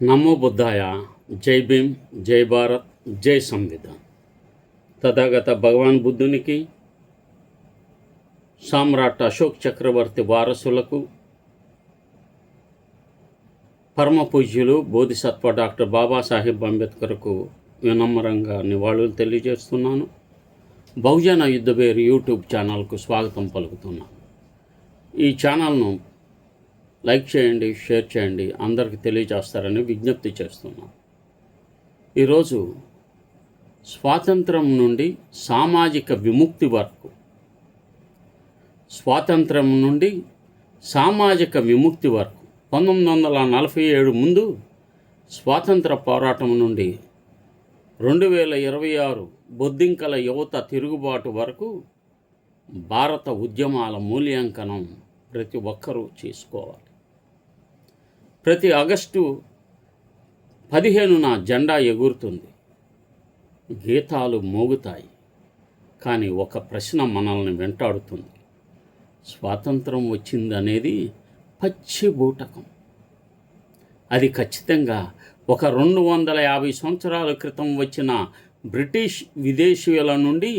నమో బుద్ధాయ. జై భీమ్, జై భారత్, జై సంవిధాన్. తథాగత భగవాన్ బుద్ధునికి, సామ్రాట్ అశోక్ చక్రవర్తి వారసులకు, పరమ పూజ్యులు బోధిసత్వ డాక్టర్ బాబాసాహెబ్ అంబేద్కర్కు వినమ్రంగా నివాళులు తెలియజేస్తున్నాను. బహుజన యుద్ధబేరు యూట్యూబ్ ఛానల్కు స్వాగతం పలుకుతున్నాను. ఈ ఛానల్ను లైక్ చేయండి, షేర్ చేయండి, అందరికీ తెలియజేస్తారని విజ్ఞప్తి చేస్తున్నాను. ఈరోజు స్వాతంత్రం నుండి సామాజిక విముక్తి వరకు, స్వాతంత్రం నుండి సామాజిక విముక్తి వరకు 1947 ముందు స్వాతంత్ర పోరాటం నుండి 2026 బొద్దింకల యువత తిరుగుబాటు వరకు భారత ఉద్యమాల మూల్యాంకనం ప్రతి ఒక్కరూ చేసుకోవాలి. ప్రతి ఆగస్టు 15న జెండా ఎగురుతుంది, గీతాలు మోగుతాయి. కానీ ఒక ప్రశ్న మనల్ని వెంటాడుతుంది: స్వాతంత్రం వచ్చిందనేది పచ్చి బూటకం. అది ఖచ్చితంగా ఒక 250 సంవత్సరాల క్రితం వచ్చిన బ్రిటిష్ విదేశీయుల నుండి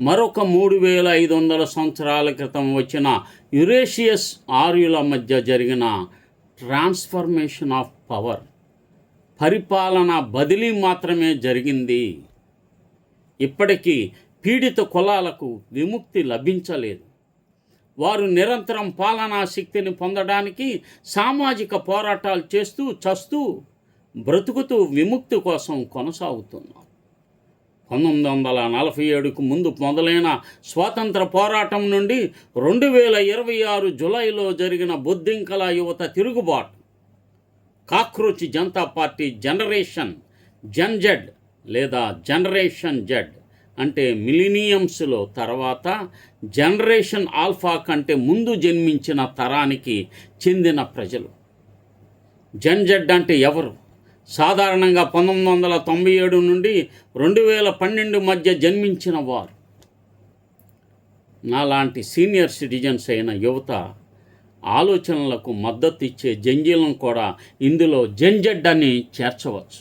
మరొక 3500 సంవత్సరాల క్రితం వచ్చిన యురేషియస్ ఆర్యుల మధ్య జరిగిన ట్రాన్స్ఫర్మేషన్ ఆఫ్ పవర్, పరిపాలన బదిలీ మాత్రమే జరిగింది. ఇప్పటికీ పీడిత కులాలకు విముక్తి లభించలేదు. వారు నిరంతరం పాలనా శక్తిని పొందడానికి సామాజిక పోరాటాలు చేస్తూ చస్తూ బ్రతుకుతూ విముక్తి కోసం కొనసాగుతున్నారు. 1947కు ముందు మొదలైన స్వాతంత్ర పోరాటం నుండి 2026 జూలైలో జరిగిన బొద్దింకల యువత తిరుగుబాటు, కాక్రోచ్ జనతా పార్టీ జెన్ జెడ్ లేదా జనరేషన్ జెడ్ అంటే మిలీనియమ్స్లో తర్వాత జనరేషన్ ఆల్ఫా కంటే ముందు జన్మించిన తరానికి చెందిన ప్రజలు. జెన్ జెడ్ అంటే ఎవరు? సాధారణంగా 1997 నుండి 2012 మధ్య జన్మించిన వారు. నాలాంటి సీనియర్ సిటిజన్స్ అయిన యువత ఆలోచనలకు మద్దతు ఇచ్చే జంజీలను కూడా ఇందులో జెన్ జెడ్ అని చేర్చవచ్చు.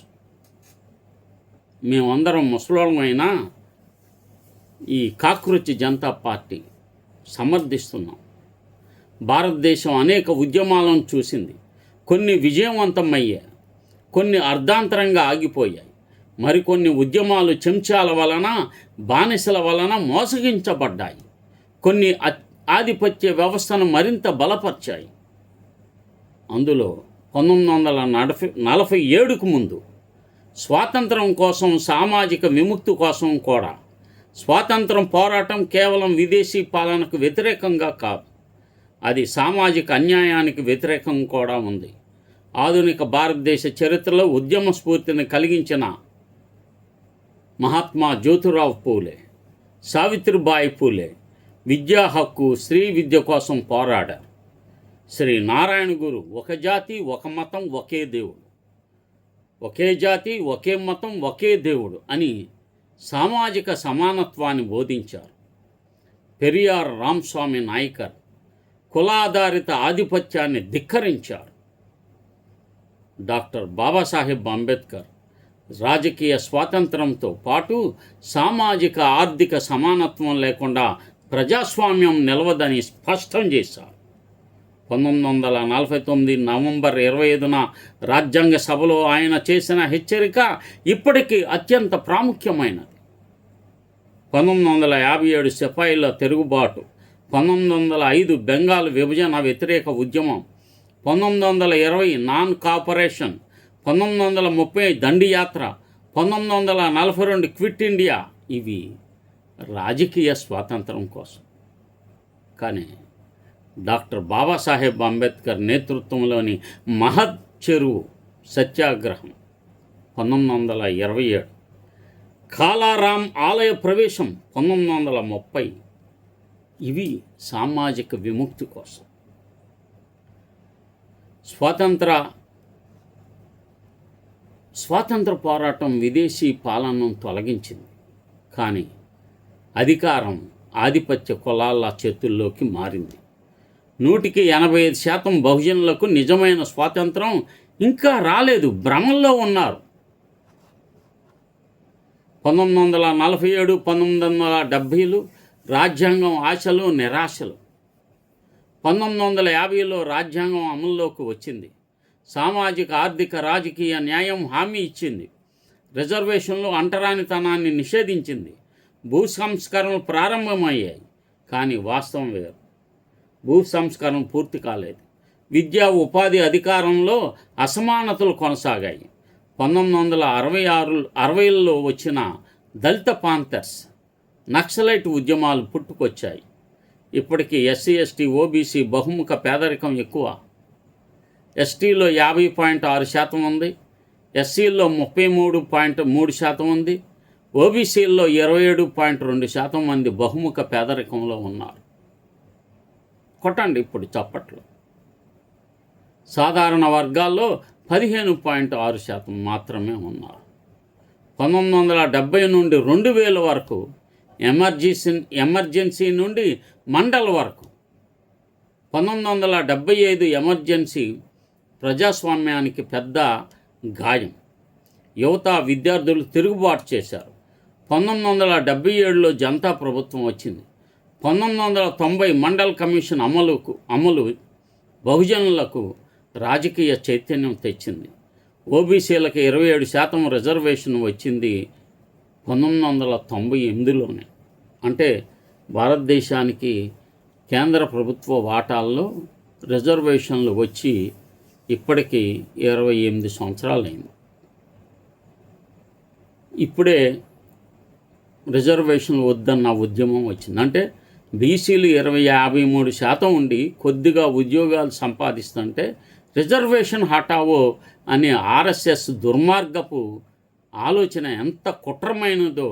మేమందరం ముసలోళ్ళమైనా ఈ కాక్రోచ్ జనతా పార్టీ సమర్థిస్తున్నాం. భారతదేశం అనేక ఉద్యమాలను చూసింది. కొన్ని విజయవంతమయ్యాయి, కొన్ని అర్ధాంతరంగా ఆగిపోయాయి. మరికొన్ని ఉద్యమాలు చెంచాల వలన, బానిసల వలన మోసగించబడ్డాయి. కొన్ని ఆధిపత్య వ్యవస్థను మరింత బలపరిచాయి. అందులో 1947కు ముందు స్వాతంత్రం కోసం, సామాజిక విముక్తి కోసం కూడా స్వాతంత్రం పోరాటం కేవలం విదేశీ పాలనకు వ్యతిరేకంగా కాదు, అది సామాజిక అన్యాయానికి వ్యతిరేకం కూడా ఉంది. ఆధునిక భారతదేశ చరిత్రలో ఉద్యమ స్ఫూర్తిని కలిగించిన మహాత్మా జ్యోతిరావు పూలే, సావిత్రిబాయి పూలే విద్యా హక్కు, స్త్రీ విద్య కోసం పోరాడారు. శ్రీ నారాయణ గురు ఒక జాతి, ఒక మతం, ఒకే దేవుడు, ఒకే జాతి, ఒకే మతం, ఒకే దేవుడు అని సామాజిక సమానత్వాన్ని బోధించారు. పెరియార్ రామస్వామి నాయకర్ కులాధారిత ఆధిపత్యాన్ని ధిక్కరించారు. డాక్టర్ బాబాసాహెబ్ అంబేద్కర్ రాజకీయ స్వాతంత్రంతో పాటు సామాజిక ఆర్థిక సమానత్వం లేకుండా ప్రజాస్వామ్యం నిలవదని స్పష్టం చేశారు. 1949 నవంబర్ 25న రాజ్యాంగ సభలో ఆయన చేసిన హెచ్చరిక ఇప్పటికీ అత్యంత ప్రాముఖ్యమైనది. 1957 సిపాయిల తిరుగుబాటు, 1905 బెంగాల్ విభజన వ్యతిరేక ఉద్యమం, 1920 నాన్ కాపరేషన్, 1930 దండియాత్ర, 1942 క్విట్ ఇండియా ఇవి రాజకీయ స్వాతంత్రం కోసం. కానీ డాక్టర్ బాబాసాహెబ్ అంబేద్కర్ నేతృత్వంలోని మహత్ చెరువు సత్యాగ్రహం 1927, కాలారాం ఆలయ ప్రవేశం 1930 ఇవి సామాజిక విముక్తి కోసం. స్వాతంత్ర పోరాటం విదేశీ పాలనను తొలగించింది, కానీ అధికారం ఆధిపత్య కులాల చేతుల్లోకి మారింది. 85% బహుజనులకు నిజమైన స్వాతంత్రం ఇంకా రాలేదు, భ్రమంలో ఉన్నారు. 1947, 1970లు రాజ్యాంగం ఆశలు నిరాశలు. 1950లో రాజ్యాంగం అమల్లోకి వచ్చింది. సామాజిక, ఆర్థిక, రాజకీయ న్యాయం హామీ ఇచ్చింది. రిజర్వేషన్లు అంటరానితనాన్ని నిషేధించింది. భూ సంస్కరణలు ప్రారంభమయ్యాయి. కానీ వాస్తవం వేరు. భూ సంస్కరణ పూర్తి కాలేదు. విద్యా, ఉపాధి, అధికారంలో అసమానతలు కొనసాగాయి. 1960లో వచ్చిన దళిత పాంథర్స్, నక్సలైట్ ఉద్యమాలు పుట్టుకొచ్చాయి. ఇప్పటికీ ఎస్సీ, ఎస్టీ, ఓబీసీ బహుముఖ పేదరికం ఎక్కువ. ఎస్టీలో 50.6% ఉంది, ఎస్సీల్లో 33.3% ఉంది, ఓబీసీల్లో 27.2% మంది బహుముఖ పేదరికంలో ఉన్నారు. కొట్టండి ఇప్పుడు చప్పట్లు. సాధారణ వర్గాల్లో 15.6% మాత్రమే ఉన్నారు. 1970 నుండి 2000 వరకు ఎమర్జెన్సీ నుండి మండల్ వరకు. 1975 ఎమర్జెన్సీ ప్రజాస్వామ్యానికి పెద్ద గాయం. యువత, విద్యార్థులు తిరుగుబాటు చేశారు. 1977లో జనతా ప్రభుత్వం వచ్చింది. 1990 మండల్ కమిషన్ అమలు బహుజనులకు రాజకీయ చైతన్యం తెచ్చింది. ఓబీసీలకు 27% రిజర్వేషన్ వచ్చింది 1998లోనే. అంటే భారతదేశానికి కేంద్ర ప్రభుత్వ వాటాల్లో రిజర్వేషన్లు వచ్చి ఇప్పటికీ 28 సంవత్సరాలైంది. ఇప్పుడే రిజర్వేషన్లు వద్దన్న ఉద్యమం వచ్చింది. అంటే బీసీలు 53% ఉండి కొద్దిగా ఉద్యోగాలు సంపాదిస్తుంటే రిజర్వేషన్ హటావో అనే ఆర్ఎస్ఎస్ దుర్మార్గపు ఆలోచన ఎంత కుట్రమైనదో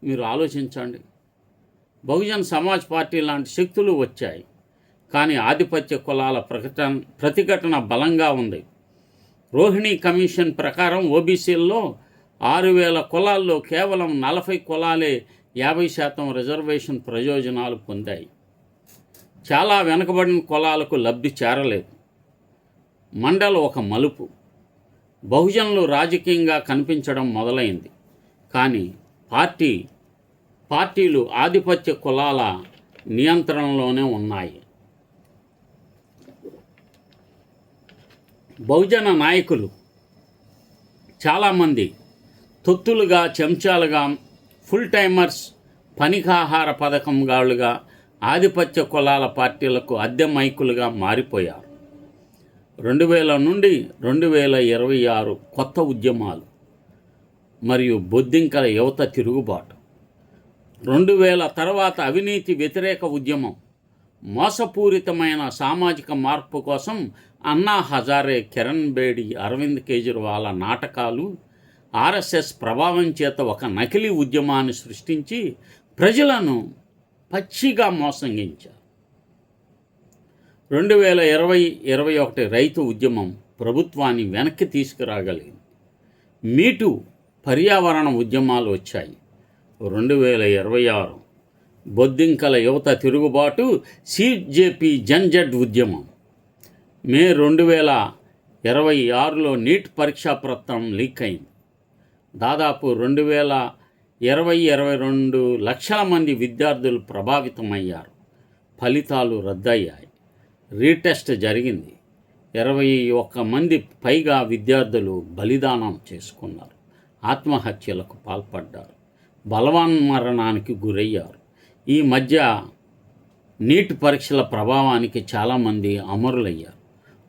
మీరు ఆలోచించండి. బహుజన్ సమాజ్ పార్టీ లాంటి శక్తులు వచ్చాయి, కానీ ఆధిపత్య కులాల ప్రతిఘటన బలంగా ఉంది. రోహిణి కమిషన్ ప్రకారం ఓబీసీల్లో 6000 కులాల్లో కేవలం 40 కులాలే 50% రిజర్వేషన్ ప్రయోజనాలు పొందాయి. చాలా వెనుకబడిన కులాలకు లబ్ధి చేరలేదు. మండల్ ఒక మలుపు. బహుజనులు రాజకీయంగా కనిపించడం మొదలైంది. కానీ పార్టీలు ఆధిపత్య కులాల నియంత్రణలోనే ఉన్నాయి. బహుజన నాయకులు చాలామంది తొత్తులుగా, చెంచాలుగా, ఫుల్ టైమర్స్, పనికాహార పథకం గాళ్ళుగా ఆధిపత్య కులాల పార్టీలకు అద్దె మైకులుగా మారిపోయారు. 2000 నుండి 2026 కొత్త ఉద్యమాలు మరియు బొద్దింకల యువత తిరుగుబాటు, 2000 తర్వాత అవినీతి వ్యతిరేక ఉద్యమం, మోసపూరితమైన సామాజిక మార్పు కోసం అన్నా హజారే, కిరణ్ బేడి, అరవింద్ కేజ్రీవాల్ నాటకాలు ఆర్ఎస్ఎస్ ప్రభావం చేత ఒక నకిలీ ఉద్యమాన్ని సృష్టించి ప్రజలను పచ్చిగా మోసగించారు. 2020-21 రైతు ఉద్యమం ప్రభుత్వాన్ని వెనక్కి తీసుకురాగలిగింది. మీటు పర్యావరణ ఉద్యమాలు వచ్చాయి. 2026 బొద్దింకల యువత తిరుగుబాటు, సిజేపీ జన్జడ్ ఉద్యమం. మే 2026లో నీట్ పరీక్షా పత్రం లీక్ అయింది. దాదాపు 2022 లక్షల మంది విద్యార్థులు ప్రభావితమయ్యారు. ఫలితాలు రద్దయ్యాయి. రీటెస్ట్ జరిగింది. 21 మంది పైగా విద్యార్థులు బలిదానం చేసుకున్నారు, ఆత్మహత్యలకు పాల్పడ్డారు, బలవన్మరణానికి గురయ్యారు. ఈ మధ్య నీట్ పరీక్షల ప్రభావానికి చాలామంది అమరులయ్యారు.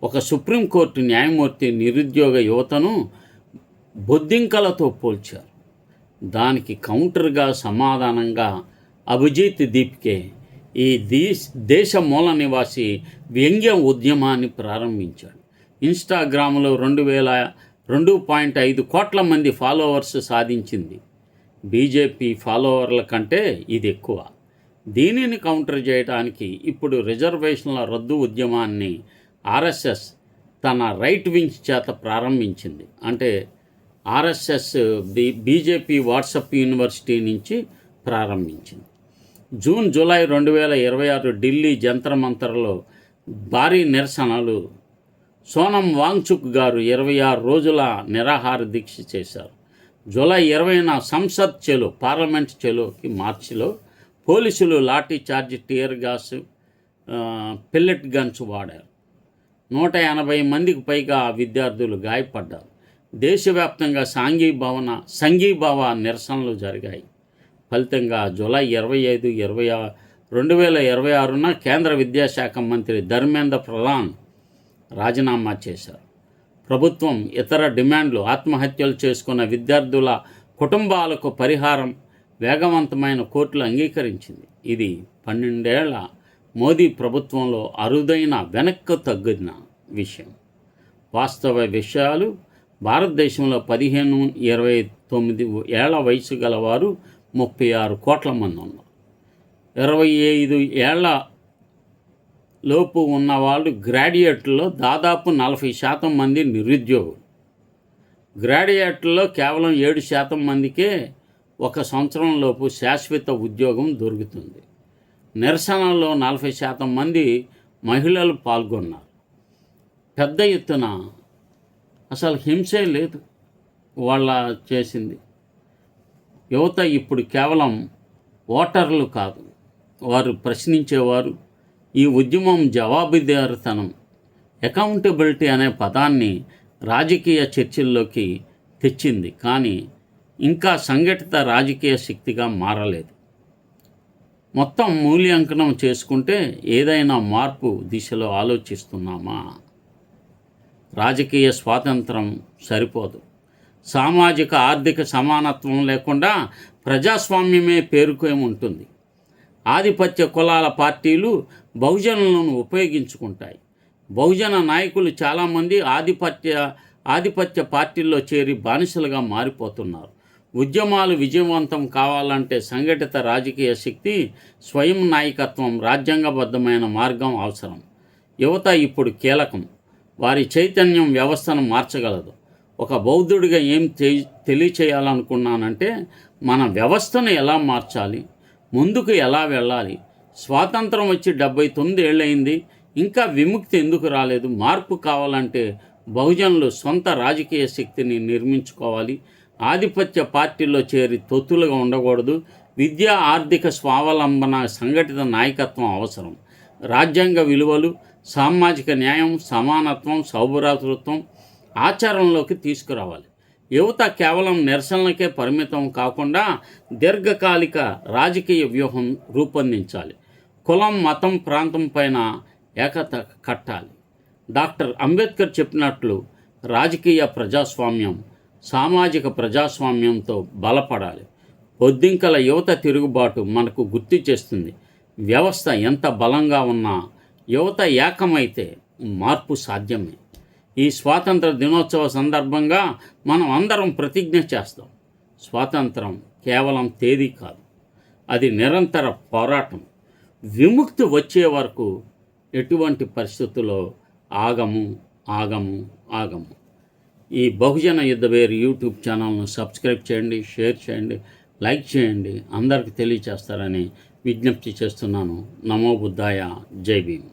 ఒక సుప్రీంకోర్టు న్యాయమూర్తి నిరుద్యోగ యువతను బొద్దింకలతో పోల్చారు. దానికి కౌంటర్గా సమాధానంగా అభిజిత్ దీప్కే ఈ దేశ మూల నివాసి వ్యంగ్య ఉద్యమాన్ని ప్రారంభించాడు. ఇన్స్టాగ్రామ్లో 2.5 కోట్ల మంది ఫాలోవర్స్ సాధించింది. బీజేపీ ఫాలోవర్ల కంటే ఇది ఎక్కువ. దీనిని కౌంటర్ చేయడానికి ఇప్పుడు రిజర్వేషన్ల రద్దు ఉద్యమాన్ని ఆర్ఎస్ఎస్ తన రైట్ వింగ్ చేత ప్రారంభించింది. అంటే ఆర్ఎస్ఎస్ బీజేపీ వాట్సాప్ యూనివర్సిటీ నుంచి ప్రారంభించింది. జూన్, జూలై 2026 ఢిల్లీ జంతర్ మంతర్లో భారీ నిరసనలు. సోనం వాంగ్చుక్ గారు 26 రోజుల నిరాహార దీక్ష చేశారు. జూలై 20న సంసద్ చెలో, పార్లమెంట్ చెలోకి మార్చిలో పోలీసులు lathi charge, tear gas, pellet guns వాడారు. 180 మందికి పైగా విద్యార్థులు గాయపడ్డారు. దేశవ్యాప్తంగా సంఘీభావ నిరసనలు జరిగాయి. ఫలితంగా జూలై 25, 2026న కేంద్ర విద్యాశాఖ మంత్రి ధర్మేంద్ర ప్రధాన్ రాజీనామా చేశారు. ప్రభుత్వం ఇతర డిమాండ్లు, ఆత్మహత్యలు చేసుకున్న విద్యార్థుల కుటుంబాలకు పరిహారం వేగవంతమైన కోర్టులు అంగీకరించింది. ఇది 12 ఏళ్ల మోదీ ప్రభుత్వంలో అరుదైన వెనక్కు తగ్గిన విషయం. వాస్తవ విషయాలు: భారతదేశంలో 15-29 ఏళ్ల వయసు గలవారు 36 కోట్ల మంది ఉన్నారు. 25 ఏళ్ల లోపు ఉన్నవాళ్ళు గ్రాడ్యుయేట్లో దాదాపు 40% మంది నిరుద్యోగులు. గ్రాడ్యుయేట్లో కేవలం 7% మందికే 1 సంవత్సరం లోపు శాశ్వత ఉద్యోగం దొరుకుతుంది. నిరసనలో 40% మంది మహిళలు పాల్గొన్నారు. పెద్ద ఎత్తున అసలు హింసే లేదు వాళ్ళ చేసింది. యువత ఇప్పుడు కేవలం ఓటర్లు కాదు, వారు ప్రశ్నించేవారు. ఈ ఉద్యమం జవాబుదారీతనం, అకౌంటబిలిటీ అనే పదాన్ని రాజకీయ చర్చల్లోకి తెచ్చింది, కానీ ఇంకా సంఘటిత రాజకీయ శక్తిగా మారలేదు. మొత్తం మూల్యాంకనం చేసుకుంటే ఏదైనా మార్పు దిశలో ఆలోచిస్తున్నామా? రాజకీయ స్వాతంత్రం సరిపోదు. సామాజిక ఆర్థిక సమానత్వం లేకుండా ప్రజాస్వామ్యమే పేరుకొని ఉంటుంది. ఆధిపత్య కులాల పార్టీలు బహుజనులను ఉపయోగించుకుంటాయి. బహుజన నాయకులు చాలామంది ఆధిపత్య పార్టీల్లో చేరి బానిసలుగా మారిపోతున్నారు. ఉద్యమాలు విజయవంతం కావాలంటే సంఘటిత రాజకీయ శక్తి, స్వయం నాయకత్వం, రాజ్యాంగబద్ధమైన మార్గం అవసరం. యువత ఇప్పుడు కీలకం. వారి చైతన్యం వ్యవస్థను మార్చగలదు. ఒక బౌద్ధుడిగా ఏం తెలియచేయాలనుకున్నానంటే, మన వ్యవస్థను ఎలా మార్చాలి, ముందుకు ఎలా వెళ్ళాలి. స్వాతంత్రం వచ్చి 79 ఏళ్ళయింది, ఇంకా విముక్తి ఎందుకు రాలేదు? మార్పు కావాలంటే బహుజనులు సొంత రాజకీయ శక్తిని నిర్మించుకోవాలి. ఆధిపత్య పార్టీల్లో చేరి తొత్తులుగా ఉండకూడదు. విద్యా ఆర్థిక స్వావలంబన, సంఘటిత నాయకత్వం అవసరం. రాజ్యాంగ విలువలు, సామాజిక న్యాయం, సమానత్వం, సౌభ్రాతృత్వం ఆచరణలోకి తీసుకురావాలి. యువత కేవలం నిరసనలకే పరిమితం కాకుండా దీర్ఘకాలిక రాజకీయ వ్యూహం రూపొందించాలి. కులం, మతం, ప్రాంతం పైన ఏకత కట్టాలి. డాక్టర్ అంబేద్కర్ చెప్పినట్లు రాజకీయ ప్రజాస్వామ్యం సామాజిక ప్రజాస్వామ్యంతో బలపడాలి. బొద్దింకల యువత తిరుగుబాటు మనకు గుర్తు చేస్తుంది, వ్యవస్థ ఎంత బలంగా ఉన్నా యువత ఏకమైతే మార్పు సాధ్యమే. ఈ స్వాతంత్ర దినోత్సవ సందర్భంగా మనం అందరం ప్రతిజ్ఞ చేస్తాం. స్వాతంత్రం కేవలం తేదీ కాదు, అది నిరంతర పోరాటం. విముక్తి వచ్చే వరకు ఎటువంటి పరిస్థితుల్లో ఆగము. ఈ బహుజన యుద్ధవేర్ యూట్యూబ్ ఛానల్ను సబ్స్క్రైబ్ చేయండి, షేర్ చేయండి, లైక్ చేయండి. అందరికీ తెలియచేస్తారని విజ్ఞప్తి చేస్తున్నాను. నమో బుద్ధాయ. జై భీమ్.